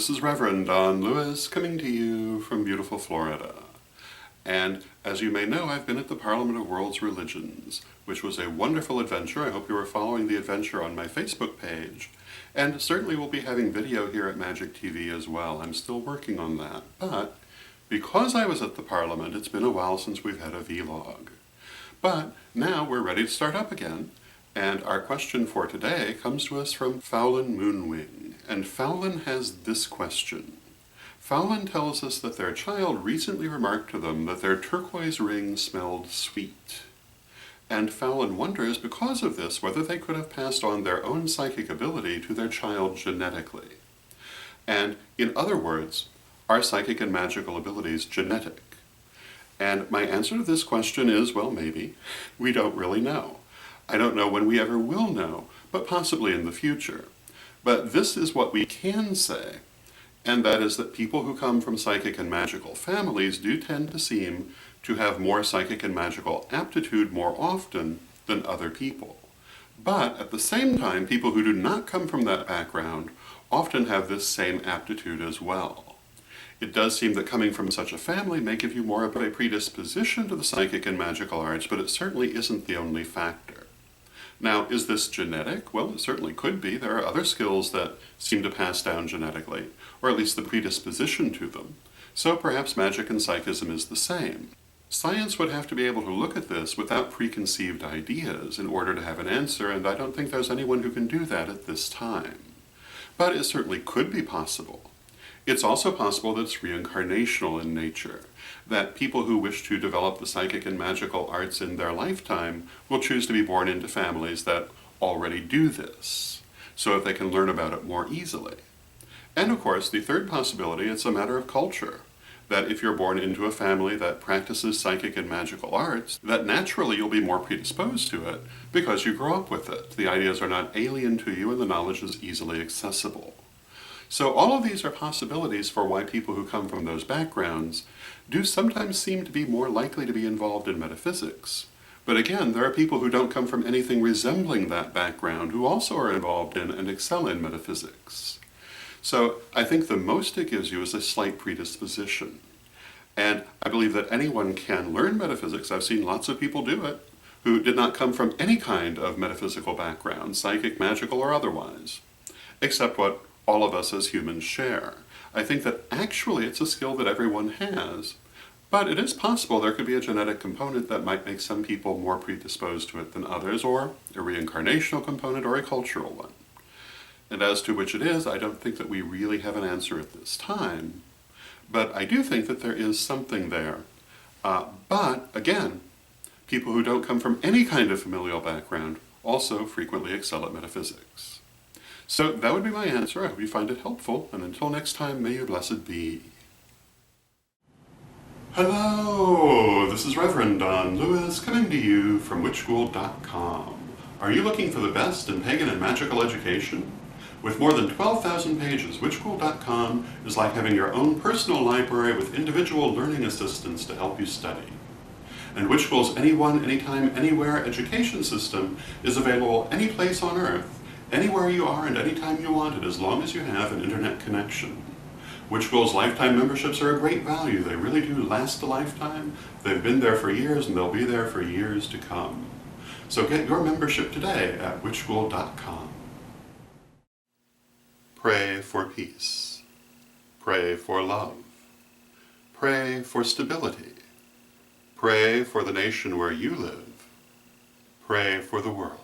this is Reverend Don Lewis coming to you from beautiful Florida. And as you may know, I've been at the Parliament of World's Religions, which was a wonderful adventure. I hope you were following the adventure on my Facebook page. And certainly we'll be having video here at Magic TV as well. I'm still working on that. But because I was at the Parliament, it's been a while since we've had a vlog. But now we're ready to start up again. And our question for today comes to us from Fowlin Moonwing. And Fowlin has this question. Fowlin tells us that their child recently remarked to them that their turquoise ring smelled sweet. And Fowlin wonders, because of this, whether they could have passed on their own psychic ability to their child genetically. And in other words, are psychic and magical abilities genetic? And my answer to this question is, well, maybe. We don't really know. I don't know when we ever will know, but possibly in the future. But this is what we can say, and that is that people who come from psychic and magical families do tend to seem to have more psychic and magical aptitude more often than other people. But at the same time, people who do not come from that background often have this same aptitude as well. It does seem that coming from such a family may give you more of a predisposition to the psychic and magical arts, but it certainly isn't the only factor. Now, is this genetic? Well, it certainly could be. There are other skills that seem to pass down genetically, or at least the predisposition to them. So perhaps magic and psychism is the same. Science would have to be able to look at this without preconceived ideas in order to have an answer, and I don't think there's anyone who can do that at this time. But it certainly could be possible. It's also possible that it's reincarnational in nature, that people who wish to develop the psychic and magical arts in their lifetime will choose to be born into families that already do this, so that they can learn about it more easily. And of course, the third possibility, it's a matter of culture, that if you're born into a family that practices psychic and magical arts, that naturally you'll be more predisposed to it because you grow up with it. The ideas are not alien to you and the knowledge is easily accessible. So all of these are possibilities for why people who come from those backgrounds do sometimes seem to be more likely to be involved in metaphysics. But again, there are people who don't come from anything resembling that background who also are involved in and excel in metaphysics. So I think the most it gives you is a slight predisposition. And I believe that anyone can learn metaphysics. I've seen lots of people do it who did not come from any kind of metaphysical background, psychic, magical, or otherwise, except what all of us as humans share. I think that actually it's a skill that everyone has, but it is possible there could be a genetic component that might make some people more predisposed to it than others, or a reincarnational component or a cultural one. And as to which it is, I don't think that we really have an answer at this time, but I do think that there is something there. But again, people who don't come from any kind of familial background also frequently excel at metaphysics. So that would be my answer. I hope you find it helpful, and until next time, may you blessed be. Hello, this is Reverend Don Lewis coming to you from witchschool.com. Are you looking for the best in pagan and magical education? With more than 12,000 pages, witchschool.com is like having your own personal library with individual learning assistants to help you study. And Witchschool's Anyone, Anytime, Anywhere education system is available any place on Earth, anywhere you are and anytime you want it, as long as you have an internet connection. Witchschool's lifetime memberships are a great value. They really do last a lifetime. They've been there for years and they'll be there for years to come. So get your membership today at witchschool.com. Pray for peace. Pray for love. Pray for stability. Pray for the nation where you live. Pray for the world.